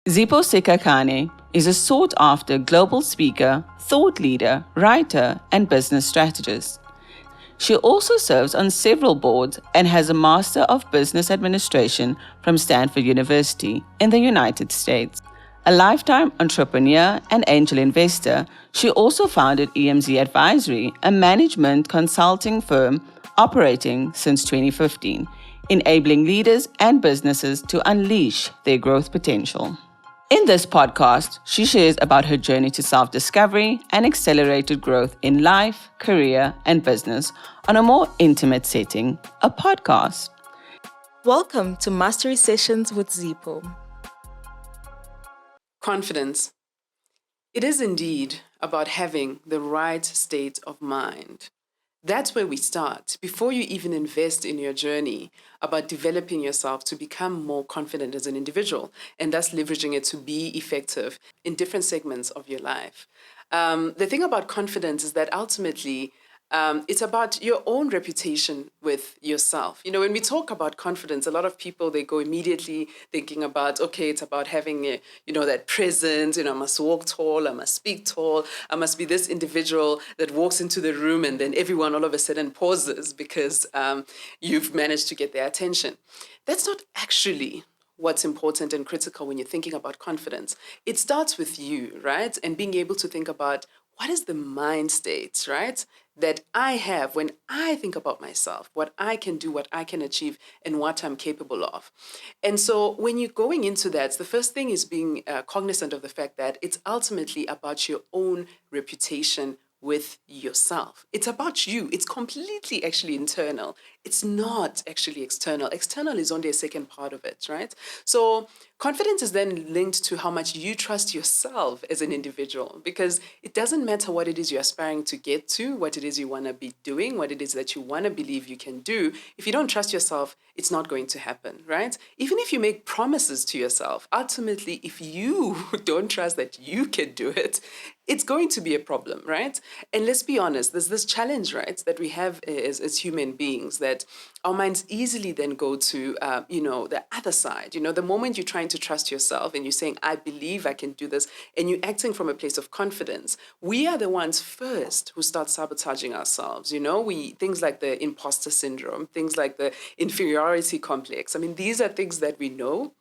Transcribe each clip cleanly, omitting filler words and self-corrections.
Zipho Sikhakhane is a sought-after global speaker, thought leader, writer, and business strategist. She also serves on several boards and has a Master of Business Administration from Stanford University in the United States. A lifetime entrepreneur and angel investor, she also founded EMZ Advisory, a management consulting firm operating since 2015, enabling leaders and businesses to unleash their growth potential. In this podcast, she shares about her journey to self-discovery and accelerated growth in life, career, and business on a more intimate setting, a podcast. Welcome to Mastery Sessions with Zipho. Confidence. It is indeed about having the right state of mind. That's where we start, before you even invest in your journey about developing yourself to become more confident as an individual and thus leveraging it to be effective in different segments of your life. The thing about confidence is that ultimately, it's about your own reputation with yourself. You know, when we talk about confidence, a lot of people, they go immediately thinking about, okay, it's about having, that presence, I must walk tall, I must speak tall, I must be this individual that walks into the room and then everyone all of a sudden pauses because you've managed to get their attention. That's not actually what's important and critical when you're thinking about confidence. It starts with you, right? And being able to think about what is the mind state, right, that I have when I think about myself, what I can do, what I can achieve, and what I'm capable of. And so when you're going into that, the first thing is being cognizant of the fact that it's ultimately about your own reputation with yourself. It's about you. It's completely actually internal. It's not actually external. External is only a second part of it, right? So confidence is then linked to how much you trust yourself as an individual, because it doesn't matter what it is you're aspiring to get to, what it is you want to be doing, what it is that you want to believe you can do. If you don't trust yourself, it's not going to happen, right? Even if you make promises to yourself, ultimately, if you don't trust that you can do it, it's going to be a problem, right? And let's be honest, there's this challenge, right, that we have as human beings, that our minds easily then go to, the other side. The moment you're trying to trust yourself and you're saying, I believe I can do this, and you're acting from a place of confidence, we are the ones first who start sabotaging ourselves. Things like the imposter syndrome, things like the inferiority complex. I mean, these are things that we know,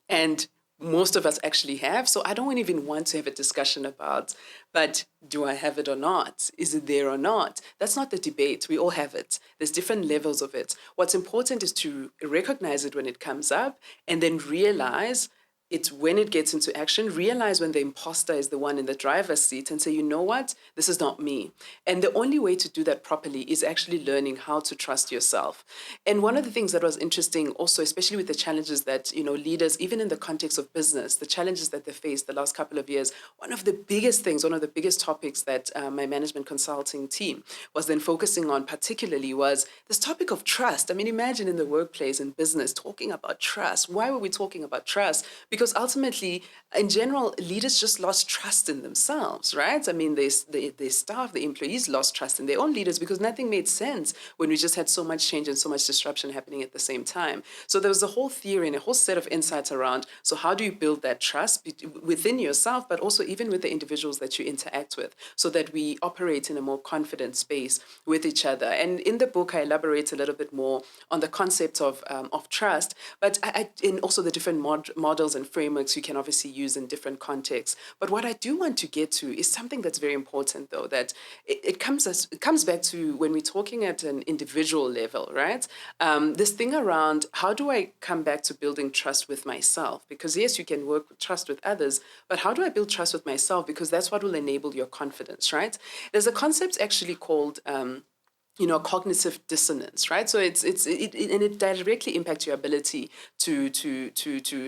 and most of us actually have. So I don't even want to have a discussion about, but do I have it or not? Is it there or not? That's not the debate. We all have it. There's different levels of it. What's important is to recognize it when it comes up and then realize it's when it gets into action, realize when the imposter is the one in the driver's seat and say, you know what, this is not me. And the only way to do that properly is actually learning how to trust yourself. And one of the things that was interesting also, especially with the challenges that, leaders, even in the context of business, the challenges that they faced the last couple of years, one of the biggest topics that my management consulting team was then focusing on particularly was this topic of trust. I mean, imagine in the workplace and business talking about trust. Why were we talking about trust? Because ultimately, in general, leaders just lost trust in themselves, right? I mean, their staff, the employees lost trust in their own leaders because nothing made sense when we just had so much change and so much disruption happening at the same time. So there was a whole theory and a whole set of insights around, so how do you build that trust within yourself, but also even with the individuals that you interact with, so that we operate in a more confident space with each other. And in the book, I elaborate a little bit more on the concept of trust, but and also the different models and frameworks you can obviously use in different contexts. But what I do want to get to is something that's very important, though, that it comes back to when we're talking at an individual level, right? This thing around how do I come back to building trust with myself? Because yes, you can work with trust with others, but how do I build trust with myself? Because that's what will enable your confidence, right? There's a concept actually called cognitive dissonance, right? So it directly impacts your ability to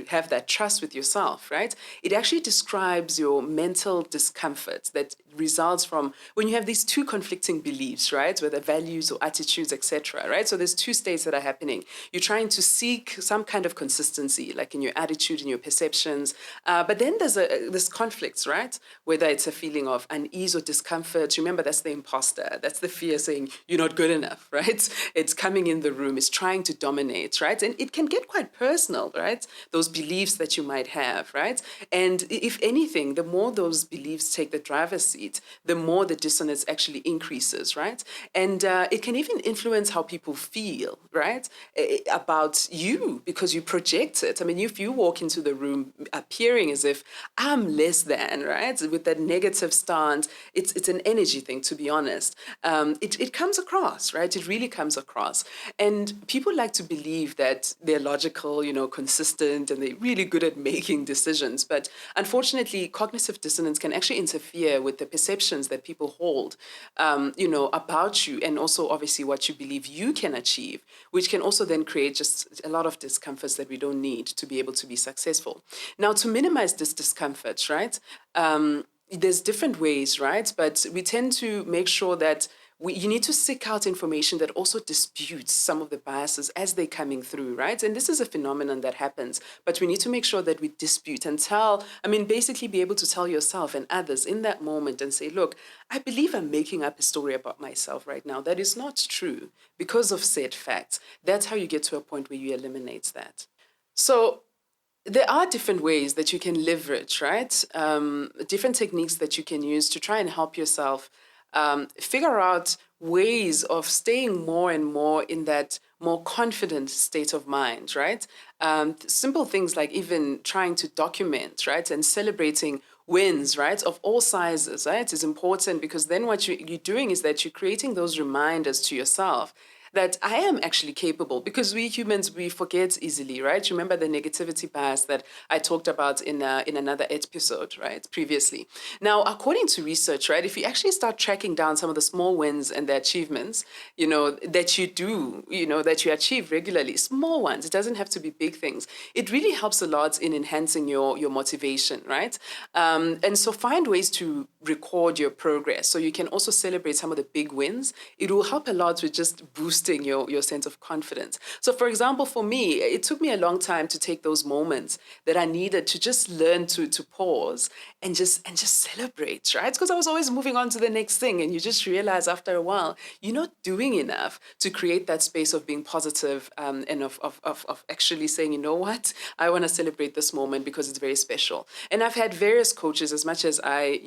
have that trust with yourself, right? It actually describes your mental discomfort that results from when you have these two conflicting beliefs, right? Whether values or attitudes, etc., right? So there's two states that are happening. You're trying to seek some kind of consistency, like in your attitude, in your perceptions. But then there's this conflicts, right? Whether it's a feeling of unease or discomfort. Remember, that's the imposter. That's the fear saying you're not good enough, right? It's coming in the room. It's trying to dominate, right? And it can get quite personal, right? Those beliefs that you might have, right? And if anything, the more those beliefs take the driver's seat, the more the dissonance actually increases, right? And it can even influence how people feel, right? About you because you project it. I mean, if you walk into the room appearing as if I'm less than, right? With that negative stance, it's an energy thing, to be honest. It comes across, right? It really comes across. And people like to believe that they're logical, consistent, and they're really good at making decisions. But unfortunately, cognitive dissonance can actually interfere with the perceptions that people hold, about you, and also obviously what you believe you can achieve, which can also then create just a lot of discomforts that we don't need to be able to be successful. Now, to minimize this discomfort, right? There's different ways, right? But we tend to make sure that you need to seek out information that also disputes some of the biases as they're coming through, right? And this is a phenomenon that happens, but we need to make sure that we dispute and basically be able to tell yourself and others in that moment and say, look, I believe I'm making up a story about myself right now that is not true because of said facts. That's how you get to a point where you eliminate that. So there are different ways that you can leverage, right? Different techniques that you can use to try and help yourself figure out ways of staying more and more in that more confident state of mind, right? Simple things like even trying to document, right? And celebrating wins, right? Of all sizes, right? Is important because then what you're doing is that you're creating those reminders to yourself that I am actually capable, because we humans, we forget easily, right? Remember the negativity bias that I talked about in another episode, right, previously. Now, according to research, right, if you actually start tracking down some of the small wins and the achievements, that you do, that you achieve regularly, small ones, it doesn't have to be big things. It really helps a lot in enhancing your motivation, right? And so find ways to record your progress. So you can also celebrate some of the big wins. It will help a lot with just boosting your sense of confidence. So for example, for me, it took me a long time to take those moments that I needed to just learn to pause and just celebrate, right? Because I was always moving on to the next thing. And you just realize after a while, you're not doing enough to create that space of being positive, and of actually saying, you know what, I want to celebrate this moment because it's very special. And I've had various coaches, as much as I,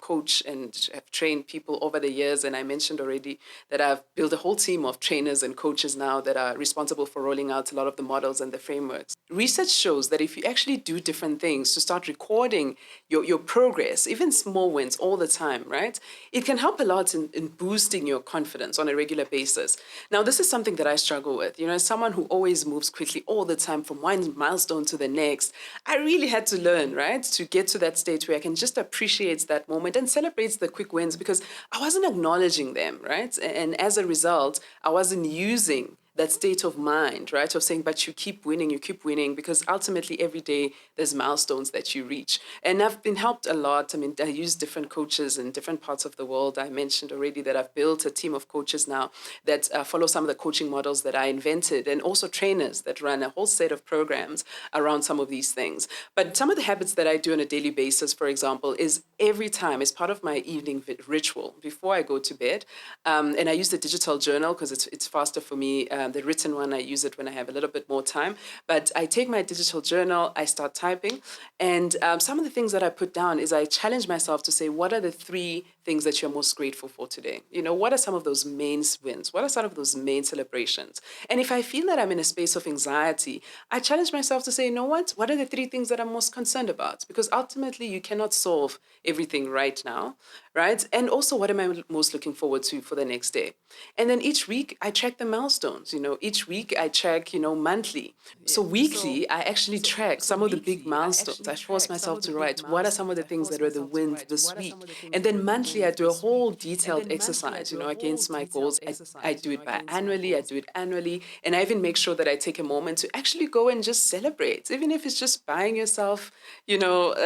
coach and have trained people over the years. And I mentioned already that I've built a whole team of trainers and coaches now that are responsible for rolling out a lot of the models and the frameworks. Research shows that if you actually do different things to start recording your progress, even small wins all the time, right? It can help a lot in boosting your confidence on a regular basis. Now, this is something that I struggle with. As someone who always moves quickly all the time from one milestone to the next, I really had to learn, right, to get to that state where I can just appreciate that moment and celebrate the quick wins because I wasn't acknowledging them, right? And as a result, I wasn't using that state of mind, right? Of saying, but you keep winning, because ultimately every day there's milestones that you reach. And I've been helped a lot. I mean, I use different coaches in different parts of the world. I mentioned already that I've built a team of coaches now that follow some of the coaching models that I invented, and also trainers that run a whole set of programs around some of these things. But some of the habits that I do on a daily basis, for example, is every time, as part of my evening ritual before I go to bed, and I use the digital journal because it's faster for me. The written one, I use it when I have a little bit more time. But I take my digital journal, I start typing, and some of the things that I put down is I challenge myself to say, what are the 3 things that you're most grateful for today? What are some of those main wins? What are some of those main celebrations? And if I feel that I'm in a space of anxiety, I challenge myself to say, you know what are the 3 things that I'm most concerned about? Because ultimately, you cannot solve everything right now, right? And also, what am I most looking forward to for the next day? And then each week, I track the milestones. Each week I track, monthly. So weekly, I actually track some of the big milestones. I force myself to write what are some of the things that were the wins this week. And then monthly, I do a whole detailed exercise, against my goals. I do it biannually, I do it annually. And I even make sure that I take a moment to actually go and just celebrate, even if it's just buying yourself,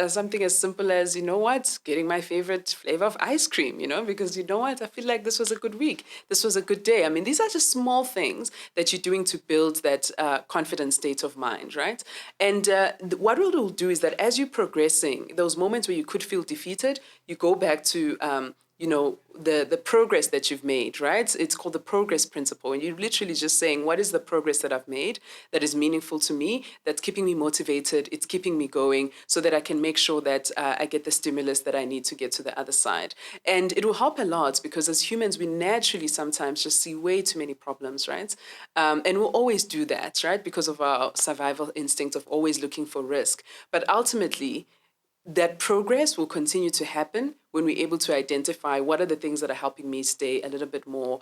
something as simple as, getting my favorite flavor of ice cream, because I feel like this was a good week. This was a good day. I mean, these are just small things that you're doing to build that confident state of mind, right? And what it will do is that as you're progressing, those moments where you could feel defeated, you go back to the progress that you've made, right? It's called the progress principle. And you're literally just saying, what is the progress that I've made that is meaningful to me, that's keeping me motivated, it's keeping me going so that I can make sure that I get the stimulus that I need to get to the other side. And it will help a lot because as humans, we naturally sometimes just see way too many problems, right? And we'll always do that, right? Because of our survival instinct of always looking for risk. But ultimately, that progress will continue to happen when we're able to identify what are the things that are helping me stay a little bit more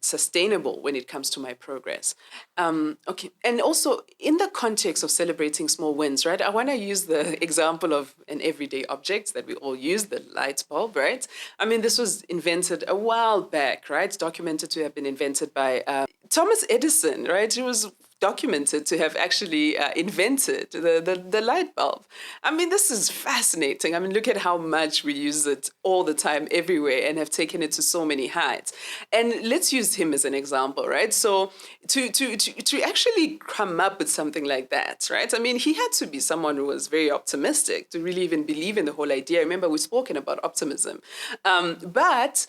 sustainable when it comes to my progress. Okay. And also in the context of celebrating small wins, right? I want to use the example of an everyday object that we all use, the light bulb, right? I mean, this was invented a while back, right? It's documented to have been invented by Thomas Edison, right? He was documented to have actually invented the light bulb. I mean, this is fascinating. I mean, look at how much we use it all the time, everywhere, and have taken it to so many heights. And let's use him as an example, right? So to actually come up with something like that, right? I mean, he had to be someone who was very optimistic to really even believe in the whole idea. Remember, we've spoken about optimism. But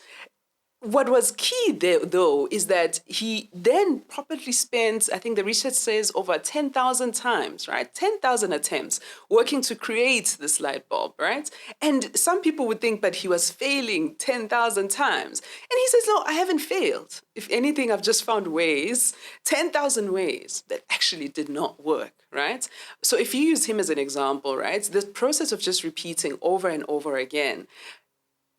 what was key there, though, is that he then probably spent, I think the research says, over 10,000 times, right? 10,000 attempts working to create this light bulb, right? And some people would think, but he was failing 10,000 times. And he says, no, I haven't failed. If anything, I've just found ways, 10,000 ways that actually did not work, right? So if you use him as an example, right, the process of just repeating over and over again,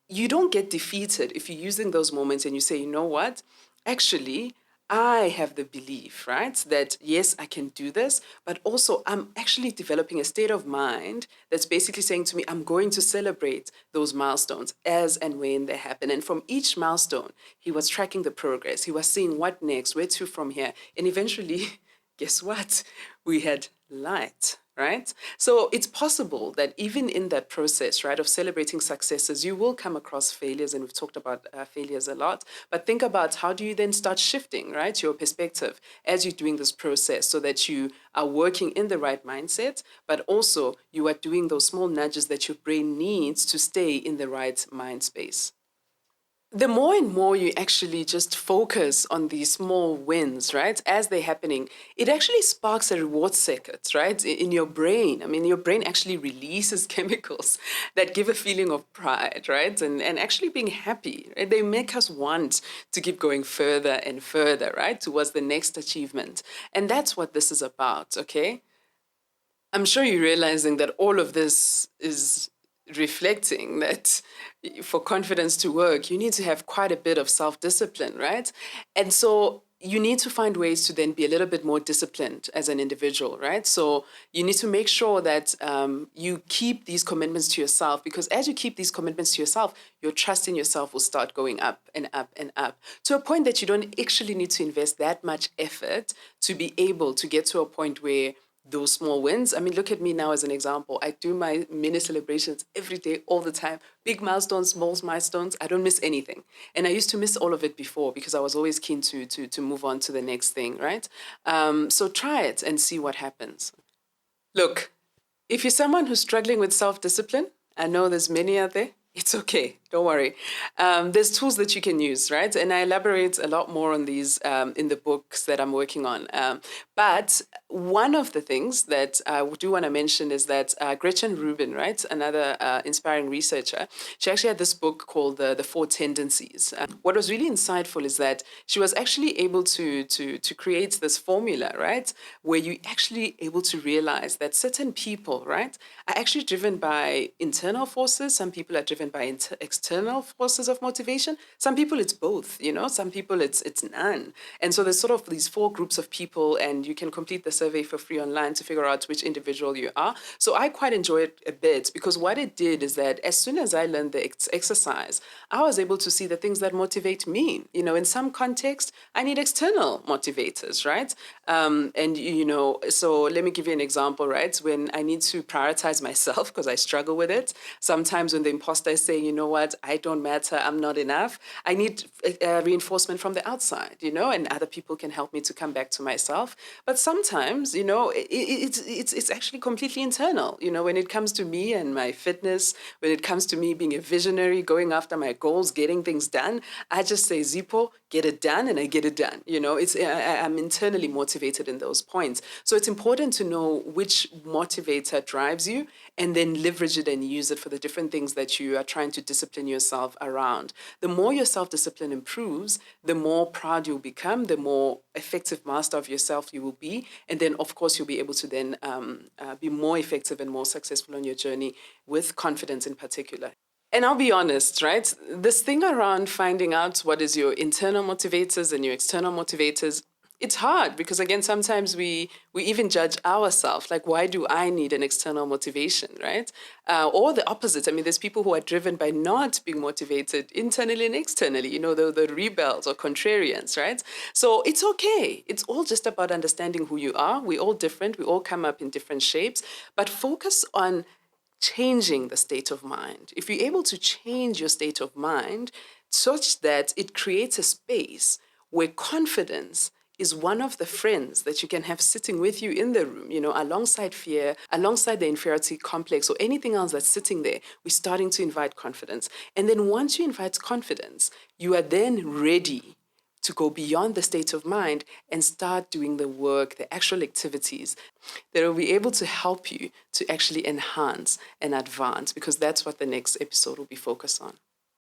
you don't get defeated if you're using those moments and you say, you know what, actually, I have the belief, right, that yes, I can do this, but also I'm actually developing a state of mind that's basically saying to me, I'm going to celebrate those milestones as and when they happen. And from each milestone, he was tracking the progress. He was seeing what next, where to from here. And eventually, guess what? We had light. Right? So it's possible that even in that process, right, of celebrating successes, you will come across failures, and we've talked about failures a lot. But think about how do you then start shifting, right, your perspective as you're doing this process so that you are working in the right mindset, but also you are doing those small nudges that your brain needs to stay in the right mind space. The more and more you actually just focus on these small wins, right, as they're happening, it actually sparks a reward circuit, right, in your brain. I mean, your brain actually releases chemicals that give a feeling of pride, right, and actually being happy. Right? They make us want to keep going further and further, right, towards the next achievement. And that's what this is about, okay? I'm sure you're realizing that all of this is reflecting that for confidence to work, you need to have quite a bit of self-discipline, right? And so you need to find ways to then be a little bit more disciplined as an individual, right? So you need to make sure that you keep these commitments to yourself, because as you keep these commitments to yourself, your trust in yourself will start going up and up and up to a point that you don't actually need to invest that much effort to be able to get to a point where those small wins. I mean, look at me now as an example. I do my mini celebrations every day, all the time. Big milestones, small milestones. I don't miss anything. And I used to miss all of it before because I was always keen to move on to the next thing, right? So try it and see what happens. Look, if you're someone who's struggling with self-discipline, I know there's many out there. It's okay. Don't worry. There's tools that you can use, right? And I elaborate a lot more on these in the books that I'm working on. But one of the things that I do want to mention is that Gretchen Rubin, right, another inspiring researcher, she actually had this book called The Four Tendencies. What was really insightful is that she was actually able to create this formula, right, where you actually able to realize that certain people, right, are actually driven by internal forces. Some people are driven by external external forces of motivation. Some people it's both, some people it's none. And so there's sort of these 4 groups of people, and you can complete the survey for free online to figure out which individual you are. So I quite enjoy it a bit, because what it did is that as soon as I learned the exercise, I was able to see the things that motivate me. In some context, I need external motivators, right? So let me give you an example, right? When I need to prioritize myself, because I struggle with it, sometimes when the imposter is saying, you know what, I don't matter, I'm not enough, I need reinforcement from the outside, and other people can help me to come back to myself. But sometimes, it's actually completely internal. When it comes to me and my fitness, when it comes to me being a visionary, going after my goals, getting things done, I just say, Zipho, get it done, and I get it done. I'm internally motivated in those points. So it's important to know which motivator drives you, and then leverage it and use it for the different things that you are trying to discipline yourself around. The more your self-discipline improves, the more proud you'll become, the more effective master of yourself you will be. And then, of course, you'll be able to then be more effective and more successful on your journey with confidence in particular. And I'll be honest, right? This thing around finding out what is your internal motivators and your external motivators, it's hard because, again, sometimes we even judge ourselves. Like, why do I need an external motivation, right? Or the opposite. I mean, there's people who are driven by not being motivated internally and externally, the rebels or contrarians, right? So it's okay. It's all just about understanding who you are. We're all different. We all come up in different shapes. But focus on changing the state of mind. If you're able to change your state of mind such that it creates a space where confidence is one of the friends that you can have sitting with you in the room, alongside fear, alongside the inferiority complex or anything else that's sitting there, we're starting to invite confidence. And then once you invite confidence, you are then ready to go beyond the state of mind and start doing the work, the actual activities that will be able to help you to actually enhance and advance, because that's what the next episode will be focused on.